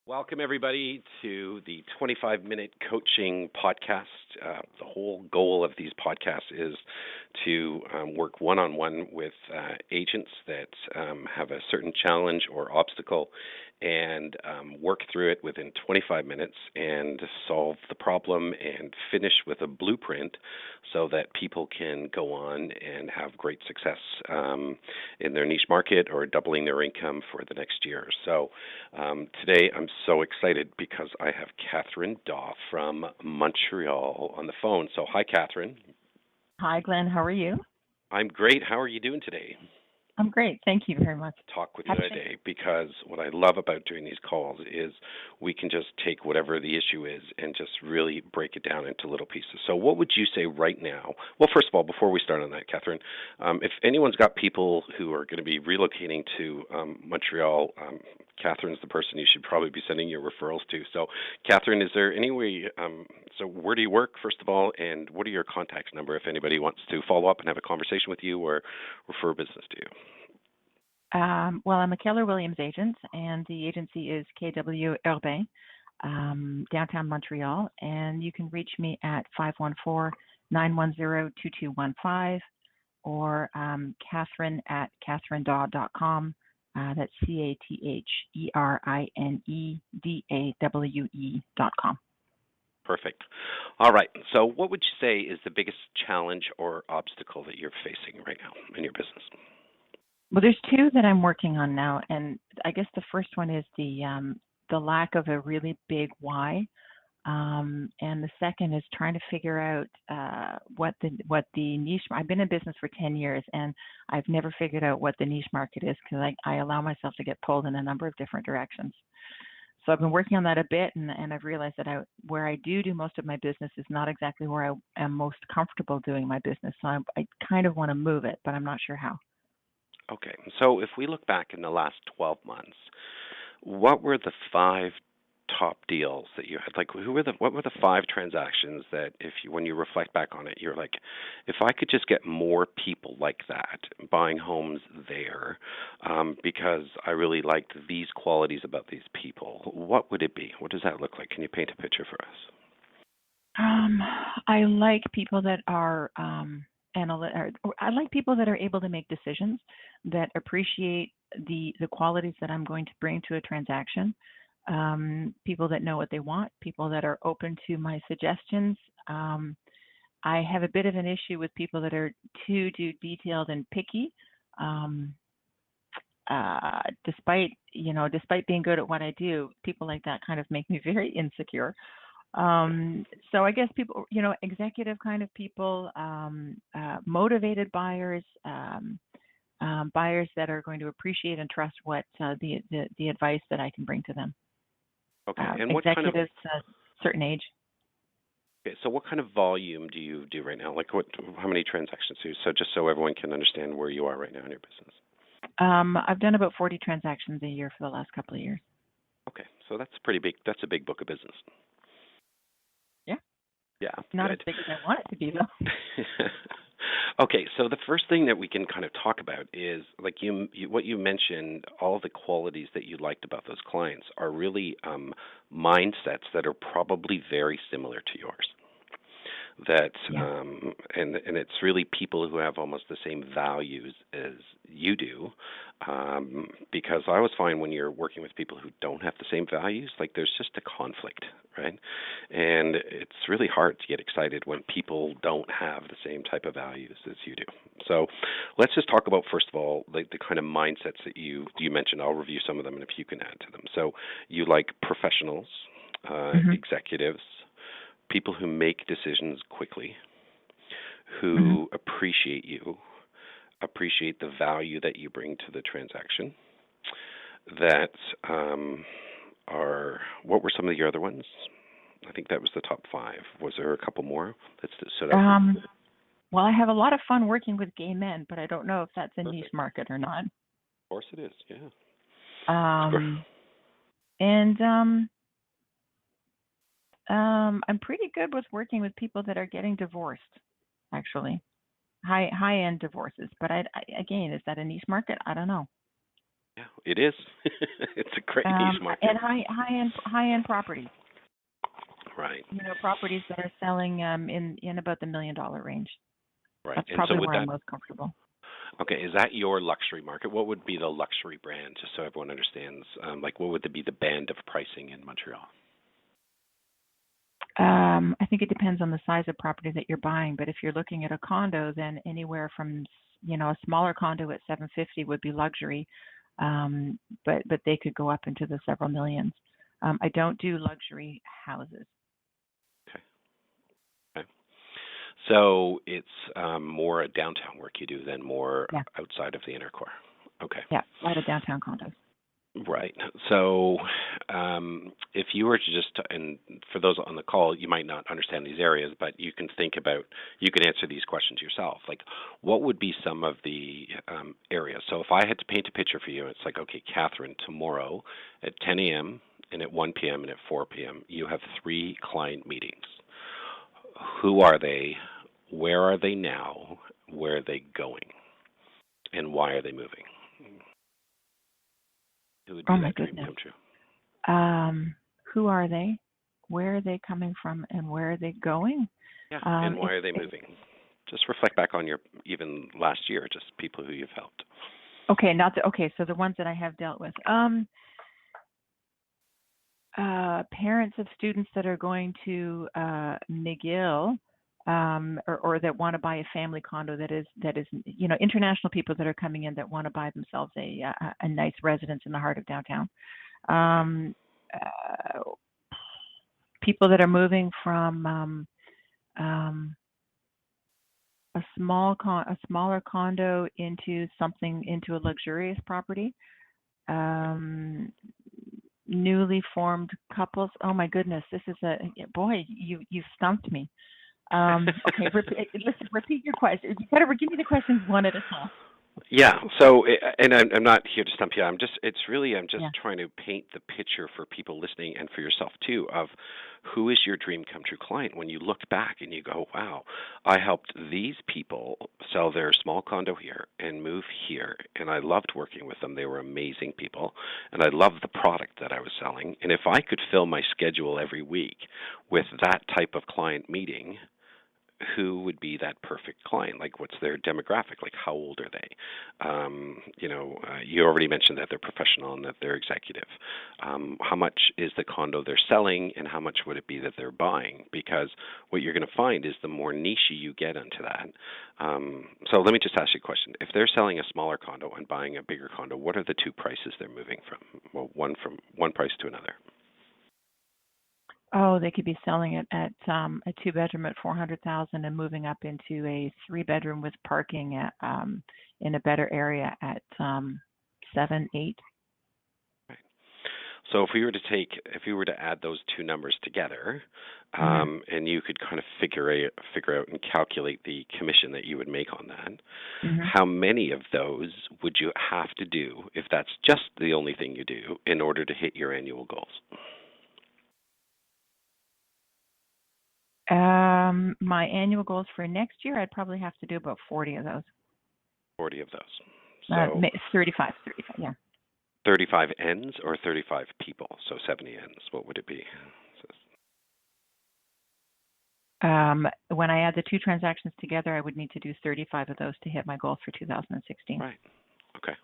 Welcome, everybody, to the 25-minute coaching podcast. The whole goal of these podcasts is to work one-on-one with agents that have a certain challenge or obstacle and work through it within 25 minutes and solve the problem and finish with a blueprint so that people can go on and have great success in their niche market or doubling their income for the next year. So today I'm so excited because I have Catherine Dawe from Montreal on the phone. So hi, Catherine. Hi, Glenn. How are you? I'm great. How are you doing today? I'm great. Thank you very much. Talk with you Happy today because what I love about doing these calls is we can just take whatever the issue is and just really break it down into little pieces. So what would you say right now? Well, first of all, before we start on that, Catherine, if anyone's got people who are going to be relocating to Montreal, Catherine's the person you should probably be sending your referrals to. So, Catherine, is there any way, so where do you work, first of all, and what are your contact number if anybody wants to follow up and have a conversation with you or refer business to you? Well, I'm a Keller Williams agent, and the agency is KW Urbain, downtown Montreal, and you can reach me at 514-910-2215 or Catherine at catherinedawe.com. That's CATHERINEDAWE.com. Perfect. All right. So what would you say is the biggest challenge or obstacle that you're facing right now in your business? Well, there's two that I'm working on now, and I guess the first one is the lack of a really big why, and the second is trying to figure out what the niche. I've been in business for 10 years, and I've never figured out what the niche market is because I allow myself to get pulled in a number of different directions. So I've been working on that a bit, and I've realized that where I do most of my business is not exactly where I am most comfortable doing my business. So I kind of want to move it, but I'm not sure how. Okay. So if we look back in the last 12 months, what were the five top deals that you had? Like, what were the five transactions that, when you reflect back on it, you're like, if I could just get more people like that buying homes there, because I really liked these qualities about these people, what would it be? What does that look like? Can you paint a picture for us? I like people that are I like people that are able to make decisions, that appreciate the qualities that I'm going to bring to a transaction. People that know what they want, people that are open to my suggestions. I have a bit of an issue with people that are too detailed and picky. Despite being good at what I do, people like that kind of make me very insecure. So I guess people, executive kind of people, motivated buyers, buyers that are going to appreciate and trust what the advice that I can bring to them. Okay, and what kind of Executives, certain age. okay, so what kind of volume do you do right now? Like, how many transactions do you? So just so everyone can understand where you are right now in your business. I've done about 40 transactions a year for the last couple of years. Okay, so that's pretty big. That's a big book of business. Yeah. Yeah, Not as good. big as I want it to be, though. Okay, so the first thing that we can kind of talk about is like what you mentioned, all the qualities that you liked about those clients are really mindsets that are probably very similar to yours. That Yeah. and it's really people who have almost the same values as you do, because I always find when you're working with people who don't have the same values, like there's just a conflict, right? And it's really hard to get excited when people don't have the same type of values as you do. So let's just talk about, first of all, like the kind of mindsets that you mentioned. I'll review some of them and if you can add to them. So you like professionals, Hmm. executives, people who make decisions quickly, Hmm. who appreciate you, appreciate the value that you bring to the transaction. That are, what were some of the other ones? I think that was the top five. Was there a couple more that stood out for you? Well, I have a lot of fun working with gay men, but I don't know if that's a niche Perfect. market or not. Of course it is. Yeah. Sure. Um, and I'm pretty good with working with people that are getting divorced, actually, high end divorces. But again, is that a niche market? I don't know. Yeah, it is. It's a great niche market. And high end properties. Right. Properties that are selling in about the $1 million range. Right. That's And so probably would where I'm that, most comfortable. okay, is that your luxury market? What would be the luxury brand, just so everyone understands? Like, what would be the band of pricing in Montreal? I think it depends on the size of property that you're buying, but if you're looking at a condo, then anywhere from a smaller condo at 750 would be luxury, but they could go up into the several millions. I don't do luxury houses. Okay. Okay. So it's more downtown work you do than more Yeah, outside of the inner core. Okay. yeah, a lot of downtown condos. Right. So, if you were to just, and for those on the call, you might not understand these areas, but you can think about, you can answer these questions yourself. Like, what would be some of the areas? So, if I had to paint a picture for you, it's like, okay, Catherine, tomorrow at 10 a.m. and at 1 p.m. and at 4 p.m., you have 3 client meetings. Who are they? Where are they now? Where are they going? And why are they moving? Who would Oh be my that dream goodness. come true? Who are they? Where are they coming from, and where are they going? Yeah, and why It's are they moving? Just reflect back on your even last year, just people who you've helped. okay. Okay. So the ones that I have dealt with. Parents of students that are going to McGill, or that want to buy a family condo that is international people that are coming in that want to buy themselves a nice residence in the heart of downtown. Um, People that are moving from a smaller condo into a luxurious property. Um, Newly formed couples. Oh my goodness, this is boy. You stumped me. Okay, repeat your question. You gotta give me the questions one at a time. Yeah. So, and I'm not here to stump you. I'm just, I'm just Yeah. trying to paint the picture for people listening and for yourself too of who is your dream come true client when you look back and you go, wow, I helped these people sell their small condo here and move here, and I loved working with them. They were amazing people, and I loved the product that I was selling. And if I could fill my schedule every week with that type of client meeting, who would be that perfect client? Like, what's their demographic? Like, how old are they? You already mentioned that they're professional and that they're executive. How much is the condo they're selling, and how much would it be that they're buying? Because what you're going to find is the more niche you get into that. So let me just ask you a question. If they're selling a smaller condo and buying a bigger condo, what are the two prices they're moving from? Well, from one price to another. Oh, they could be selling it at a 2-bedroom at 400,000 and moving up into a 3-bedroom with parking at in a better area at 7, 8. Right. So if we were to add those two numbers together, Mm-hmm. and you could kind of figure out and calculate the commission that you would make on that, Mm-hmm. how many of those would you have to do if that's just the only thing you do in order to hit your annual goals? My annual goals for next year, I'd probably have to do about 40 of those. 40 of those. So 35, yeah. 35 ends or 35 people, so 70 ends. What would it be? When I add the two transactions together, I would need to do 35 of those to hit my goal for 2016. Right. Okay.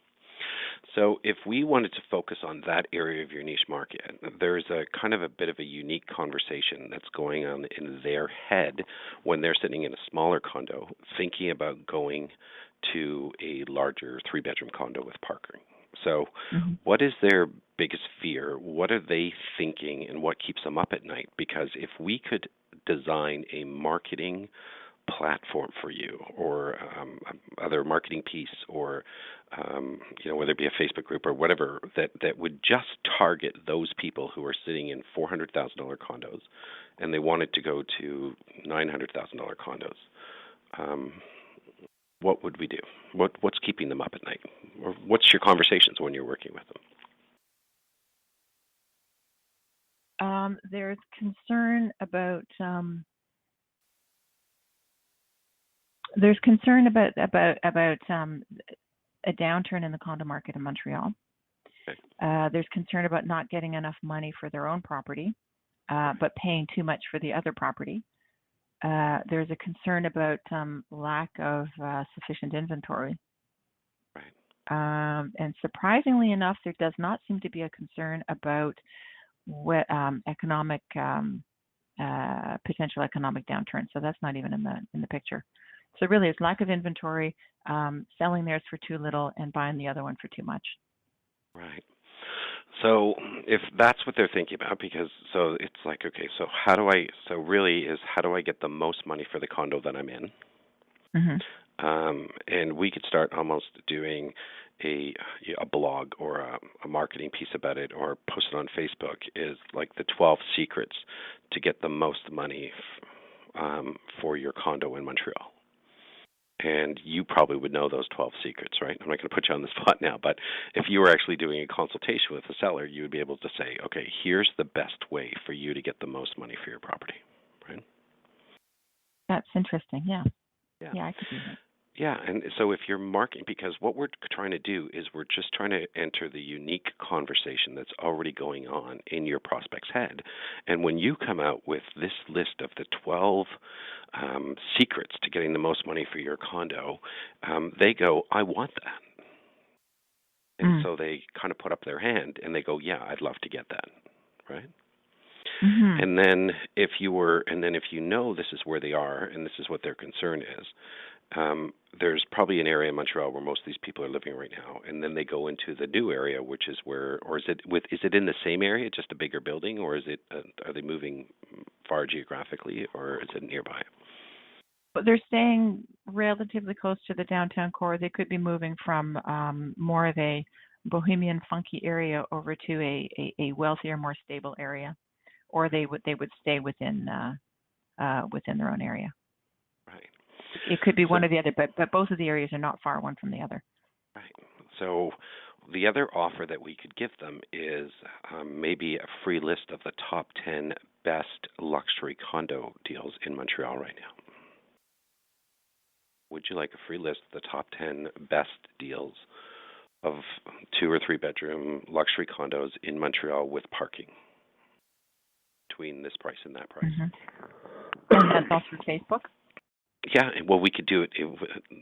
So if we wanted to focus on that area of your niche market, there's a kind of a bit of a unique conversation that's going on in their head when they're sitting in a smaller condo thinking about going to a larger 3-bedroom condo with parking. So Mm-hmm. what is their biggest fear? What are they thinking, and what keeps them up at night? Because if we could design a marketing platform for you, or other marketing piece, or whether it be a Facebook group or whatever, that would just target those people who are sitting in $400,000 condos and they wanted to go to $900,000 condos. What would we do? What's keeping them up at night? Or what's your conversations when you're working with them? There's concern about a downturn in the condo market in Montreal. Okay. There's concern about not getting enough money for their own property, but paying too much for the other property. There's a concern about lack of sufficient inventory. Right. And surprisingly enough, there does not seem to be a concern about what economic potential economic downturn. So that's not even in the picture. So really, it's lack of inventory, selling theirs for too little, and buying the other one for too much. Right. So if that's what they're thinking about, because so it's like, okay, so how do I get the most money for the condo that I'm in? And we could start almost doing a blog or a marketing piece about it, or post it on Facebook, is like the 12 secrets to get the most money for your condo in Montreal. And you probably would know those 12 secrets, right? I'm not going to put you on the spot now, but if you were actually doing a consultation with a seller, you would be able to say, okay, here's the best way for you to get the most money for your property, right? That's interesting. Yeah. Yeah. Yeah, I could do that. Yeah, and so if you're marketing, because what we're trying to do is we're just trying to enter the unique conversation that's already going on in your prospect's head. And when you come out with this list of the 12 secrets to getting the most money for your condo, they go, I want that. And so they kind of put up their hand and they go, yeah, I'd love to get that, right? Mm-hmm. And then if you know this is where they are and this is what their concern is, there's probably an area in Montreal where most of these people are living right now, and then they go into the new area, which is where, or is it in the same area, just a bigger building, or is it are they moving far geographically, or is it nearby? But they're staying relatively close to the downtown core. They could be moving from more of a bohemian, funky area over to a wealthier, more stable area, or they would stay within their own area. Right. It could be one or the other, but both of the areas are not far one from the other. Right. So the other offer that we could give them is maybe a free list of the top 10 best luxury condo deals in Montreal right now. Would you like a free list of the top 10 best deals of 2 or 3 bedroom luxury condos in Montreal with parking between this price and that price? Mm-hmm. And that's all through Facebook? Yeah, well, we could do it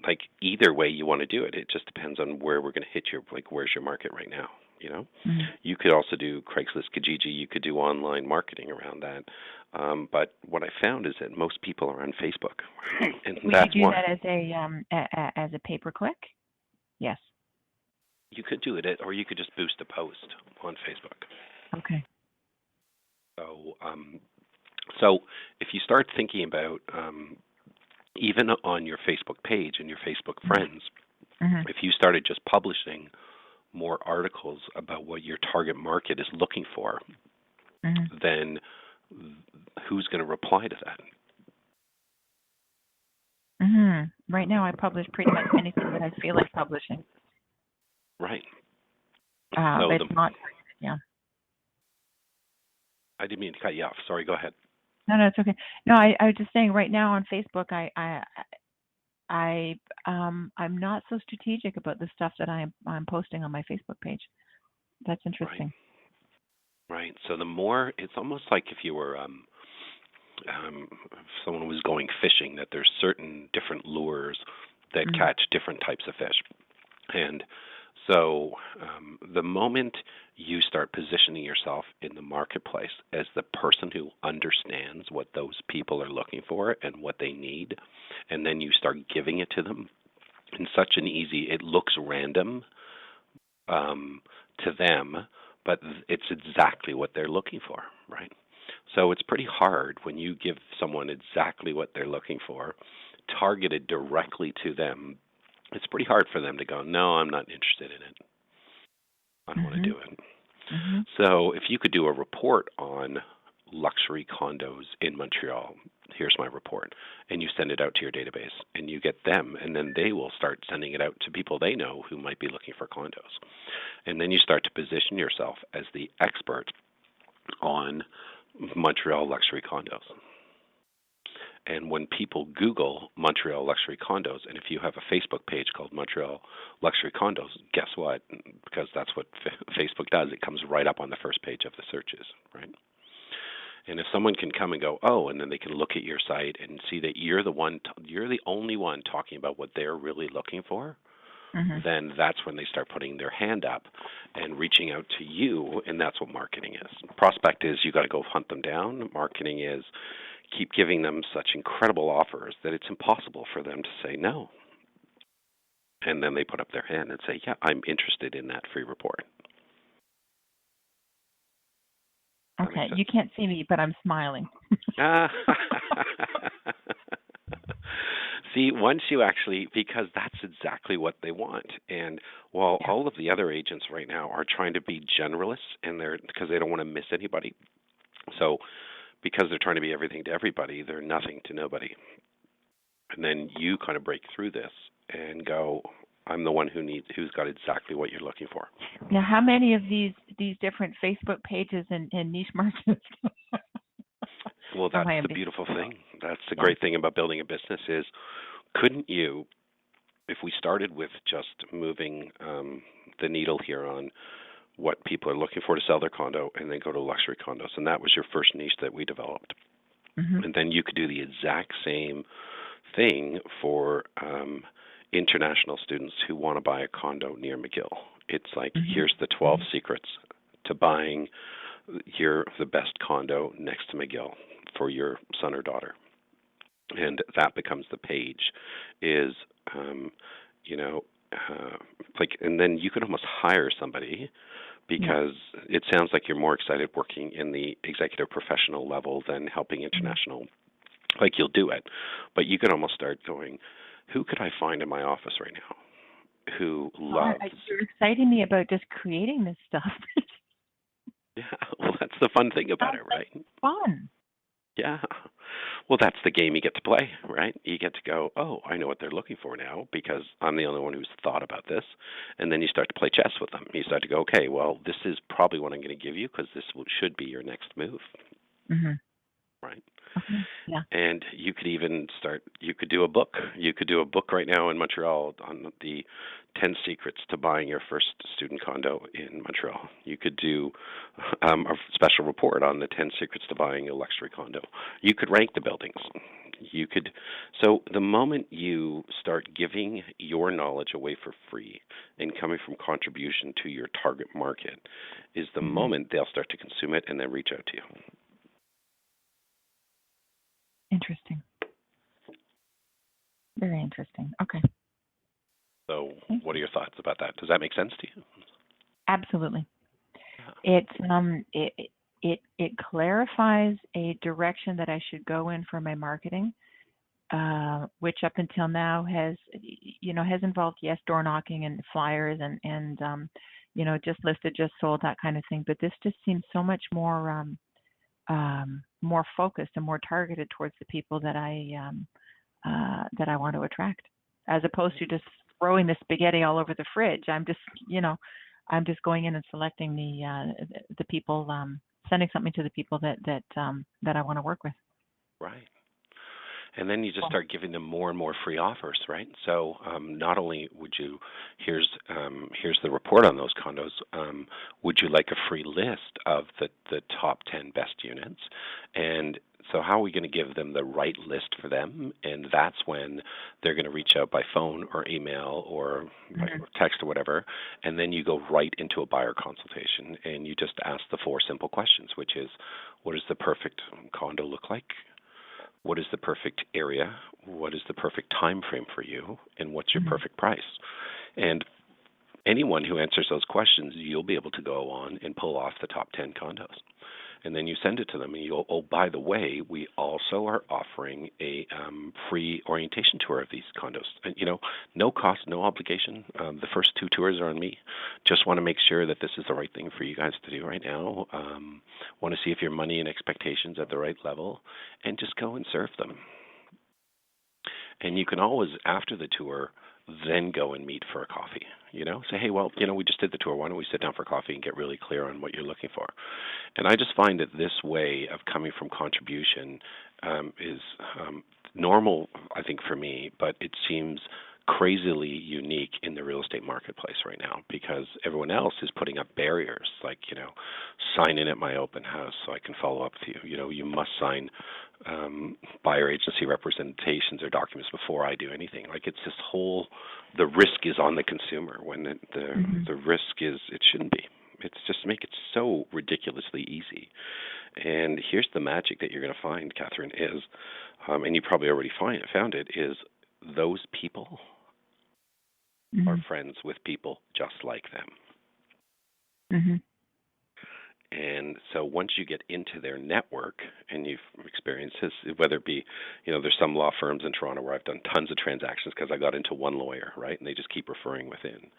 like either way you want to do it. It just depends on where we're going to hit your, like, where's your market right now, you know? Mm-hmm. You could also do Craigslist, Kijiji. You could do online marketing around that. But what I found is that most people are on Facebook. And would that's you do why. that as a pay-per-click? Yes. You could do it, or you could just boost a post on Facebook. Okay. So if you start thinking about even on your Facebook page and your Facebook friends, if you started just publishing more articles about what your target market is looking for, then who's going to reply to that? Right now I publish pretty much anything that I feel like publishing. Right. So it's not, yeah. I didn't mean to cut you off. Sorry, go ahead. No, it's okay. No, I was just saying right now on Facebook, I'm not so strategic about the stuff that I'm posting on my Facebook page. That's interesting. Right. So the more, it's almost like if you were if someone was going fishing, that there's certain different lures that catch different types of fish. And so the moment you start positioning yourself in the marketplace as the person who understands what those people are looking for and what they need, and then you start giving it to them in such an easy, it looks random to them, but it's exactly what they're looking for, right? So it's pretty hard when you give someone exactly what they're looking for, targeted directly to them. It's pretty hard for them to go, no, I'm not interested in it. I don't want to do it. So if you could do a report on luxury condos in Montreal, here's my report, and you send it out to your database, and you get them, and then they will start sending it out to people they know who might be looking for condos. And then you start to position yourself as the expert on Montreal luxury condos. And when people Google Montreal luxury condos, and if you have a Facebook page called Montreal luxury condos, guess what? Because that's what Facebook does. It comes right up on the first page of the searches, right? And if someone can come and go, oh, and then they can look at your site and see that you're the only one talking about what they're really looking for, then that's when they start putting their hand up and reaching out to you, and that's what marketing is. Prospect is you got to go hunt them down. Marketing is keep giving them such incredible offers that it's impossible for them to say no. And then they put up their hand and say, yeah, I'm interested in that free report. Okay, you can't see me, but I'm smiling. See, once you actually, because that's exactly what they want. And while all of the other agents right now are trying to be generalists, and because they don't want to miss anybody, so because they're trying to be everything to everybody, they're nothing to nobody. And then you kind of break through this and go, I'm the one who's got exactly what you're looking for. Now, how many of these different Facebook pages and niche markets? Well, that's the beautiful thing. That's the great thing about building a business is, couldn't you, if we started with just moving the needle here on what people are looking for to sell their condo and then go to luxury condos, and that was your first niche that we developed. And then you could do the exact same thing for international students who want to buy a condo near McGill. It's like, here's the 12 secrets to buying the best condo next to McGill for your son or daughter. And that becomes the page is, and then you could almost hire somebody because it sounds like you're more excited working in the executive professional level than helping international. Like, you'll do it, but you can almost start going, who could I find in my office right now who loves... You're exciting me about just creating this stuff. Yeah, well, that's the fun thing about it, right? Fun. Yeah. Well, that's the game you get to play, right? You get to go, oh, I know what they're looking for now because I'm the only one who's thought about this. And then you start to play chess with them. You start to go, okay, well, this is probably what I'm going to give you because this should be your next move. Right? Okay. Yeah. And you could even you could do a book. You could do a book right now in Montreal on the 10 secrets to buying your first student condo in Montreal. You could do a special report on the 10 secrets to buying a luxury condo. You could rank the buildings. So the moment you start giving your knowledge away for free and coming from contribution to your target market is the moment they'll start to consume it and then reach out to you. Interesting. Very interesting. Okay. So what are your thoughts about that? Does that make sense to you? Absolutely. It clarifies a direction that I should go in for my marketing, which up until now has involved, door knocking and flyers and just listed, just sold, that kind of thing. But this just seems so much more more focused and more targeted towards the people that I want to attract, as opposed to just throwing the spaghetti all over the fridge. I'm just going in and selecting the people, sending something to the people that I want to work with. Right. And then you just start giving them more and more free offers, right? So not only would you, here's the report on those condos. Would you like a free list of the top 10 best units? And so how are we going to give them the right list for them? And that's when they're going to reach out by phone or email or by text or whatever. And then you go right into a buyer consultation and you just ask the 4 simple questions, which is, what does the perfect condo look like? What is the perfect area? What is the perfect time frame for you? And what's your perfect price? And anyone who answers those questions, you'll be able to go on and pull off the top 10 condos. And then you send it to them and you go, oh, by the way, we also are offering a free orientation tour of these condos. And, no cost, no obligation. The first 2 tours are on me. Just want to make sure that this is the right thing for you guys to do right now. Want to see if your money and expectations are at the right level, and just go and serve them. And you can always, after the tour, then go and meet for a coffee. Say, hey, well, we just did the tour. Why don't we sit down for coffee and get really clear on what you're looking for? And I just find that this way of coming from contribution is normal, I think, for me, but it seems crazily unique in the real estate marketplace right now because everyone else is putting up barriers like, sign in at my open house so I can follow up with you. You must sign buyer agency representations or documents before I do anything. Like it's this whole, the risk is on the consumer when the risk is, it shouldn't be. It's just make it so ridiculously easy. And here's the magic that you're going to find, Catherine, is, and you probably already found it, is those people are friends with people just like them. Mm-hmm. And so once you get into their network and you've experienced this, whether it be, there's some law firms in Toronto where I've done tons of transactions because I got into one lawyer, right? And they just keep referring within.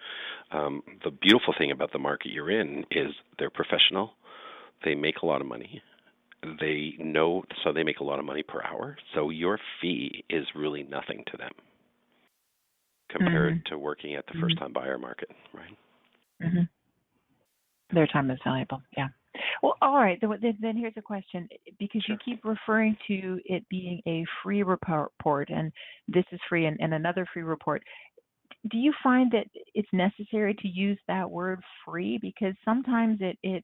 The beautiful thing about the market you're in is they're professional. They make a lot of money. They know, so they make a lot of money per hour. So your fee is really nothing to them compared to working at the first-time buyer market, right? Mm-hmm. Their time is valuable, yeah. Well, all right. Then here's a question, because you keep referring to it being a free report, and this is free, and another free report. Do you find that it's necessary to use that word free? Because sometimes it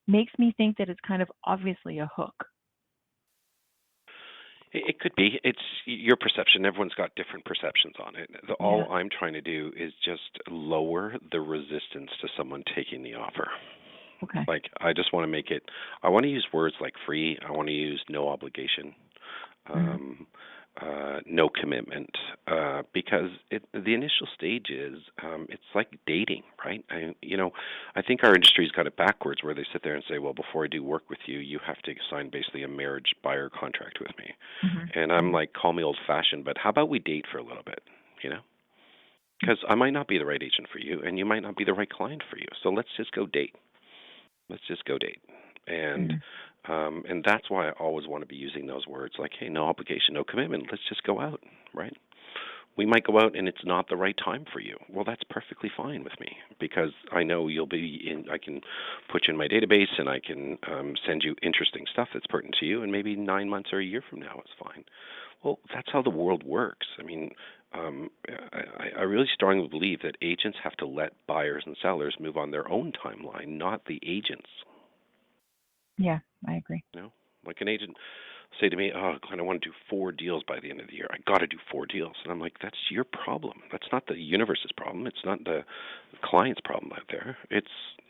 makes me think that it's kind of obviously a hook. It could be. It's your perception. Everyone's got different perceptions on it. All I'm trying to do is just lower the resistance to someone taking the offer. Okay. Like, I just want to make it, I want to use words like free. I want to use no obligation, no commitment, because the initial stage is, it's like dating, right? I think our industry's got it backwards where they sit there and say, well, before I do work with you, you have to sign basically a marriage buyer contract with me. And I'm like, call me old-fashioned, but how about we date for a little bit, Because I might not be the right agent for you, and you might not be the right client for you. So let's just go date. And that's why I always want to be using those words like, hey, no obligation, no commitment. Let's just go out, right? We might go out and it's not the right time for you. Well, that's perfectly fine with me because I know you'll be in, I can put you in my database and I can send you interesting stuff that's pertinent to you, and maybe 9 months or a year from now it's fine. Well, that's how the world works. I mean, I really strongly believe that agents have to let buyers and sellers move on their own timeline, not the agents. Yeah, I agree. Like an agent say to me, oh, Glenn, I want to do 4 deals by the end of the year. I got to do 4 deals. And I'm like, that's your problem. That's not the universe's problem. It's not the client's problem out there. It's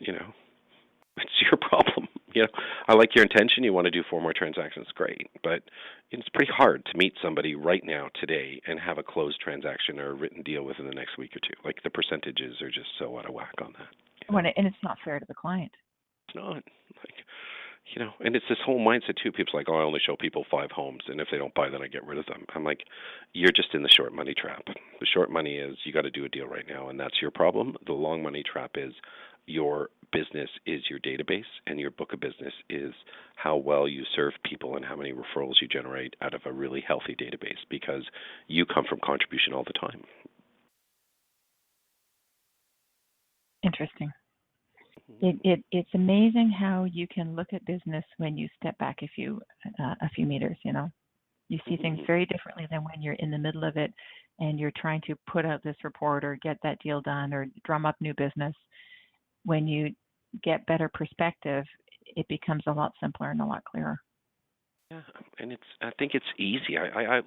your problem. I like your intention. You want to do 4 more transactions. Great. But it's pretty hard to meet somebody right now, today, and have a closed transaction or a written deal within the next week or two. Like the percentages are just so out of whack on that. And it's not fair to the client. It's not. And it's this whole mindset too. People's like, oh, I only show people 5 homes, and if they don't buy, then I get rid of them. I'm like, you're just in the short money trap. The short money is you got to do a deal right now, and that's your problem. The long money trap is your business is your database, and your book of business is how well you serve people and how many referrals you generate out of a really healthy database, because you come from contribution all the time. Interesting. It's amazing how you can look at business when you step back a few meters. You see things very differently than when you're in the middle of it and you're trying to put out this report or get that deal done or drum up new business. When you get better perspective, it becomes a lot simpler and a lot clearer. Yeah, and I think it's easy. I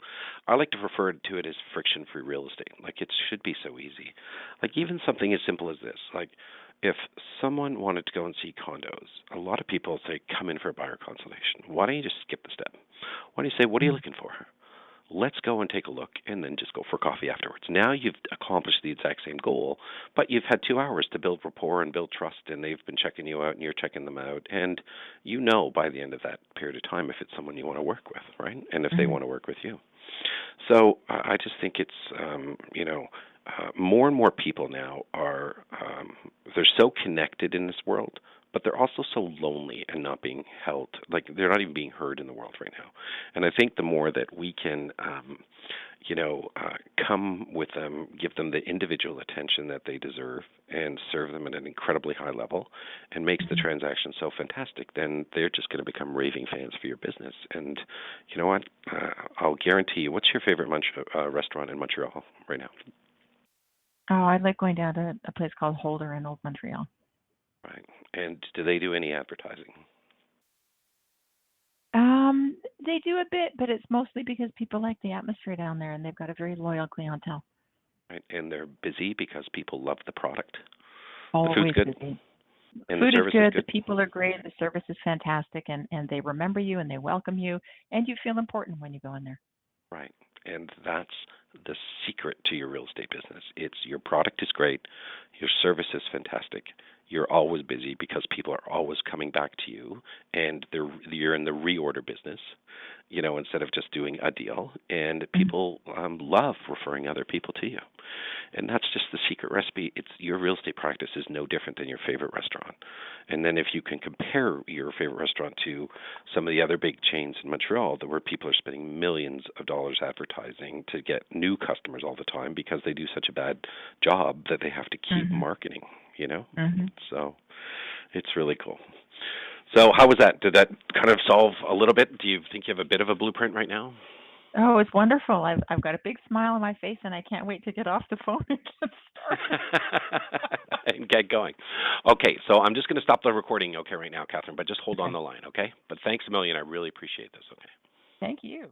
like to refer to it as friction-free real estate. Like, it should be so easy. Like, even something as simple as this. Like, if someone wanted to go and see condos, a lot of people say, come in for a buyer consultation. Why don't you just skip the step? Why don't you say, what are you looking for? Let's go and take a look, and then just go for coffee afterwards. Now you've accomplished the exact same goal, but you've had 2 hours to build rapport and build trust, and they've been checking you out, and you're checking them out. And by the end of that period of time if it's someone you want to work with, right? And if they want to work with you. So I just think it's, more and more people now are, they're so connected in this world, but they're also so lonely and not being held, like they're not even being heard in the world right now. And I think the more that we can, come with them, give them the individual attention that they deserve, and serve them at an incredibly high level, and makes the Mhm. transaction so fantastic, then they're just going to become raving fans for your business. And you know what? I'll guarantee you. What's your favorite restaurant in Montreal right now? Oh, I like going down to a place called Holder in Old Montreal. Right. And do they do any advertising? They do a bit, but it's mostly because people like the atmosphere down there, and they've got a very loyal clientele. Right. And they're busy because people love the product. The food's Always good, busy. and the Food is service is good, the good. people are great, the service is fantastic, and they remember you and they welcome you, and you feel important when you go in there. Right. And that's the secret to your real estate business. It's your product is great, your service is fantastic. You're always busy because people are always coming back to you, and you're in the reorder business, instead of just doing a deal. And Mhm. people love referring other people to you. And that's just the secret recipe. It's your real estate practice is no different than your favorite restaurant. And then if you can compare your favorite restaurant to some of the other big chains in Montreal, where people are spending millions of dollars advertising to get new customers all the time because they do such a bad job that they have to keep Mhm. marketing. Mhm. So it's really cool. So how was that? Did that kind of solve a little bit? Do you think you have a bit of a blueprint right now? Oh, it's wonderful. I've got a big smile on my face, and I can't wait to get off the phone and get started. And get going. Okay, so I'm just going to stop the recording, okay, right now, Catherine, but just hold on Okay. the line, okay? But thanks a million. I really appreciate this, okay? Thank you.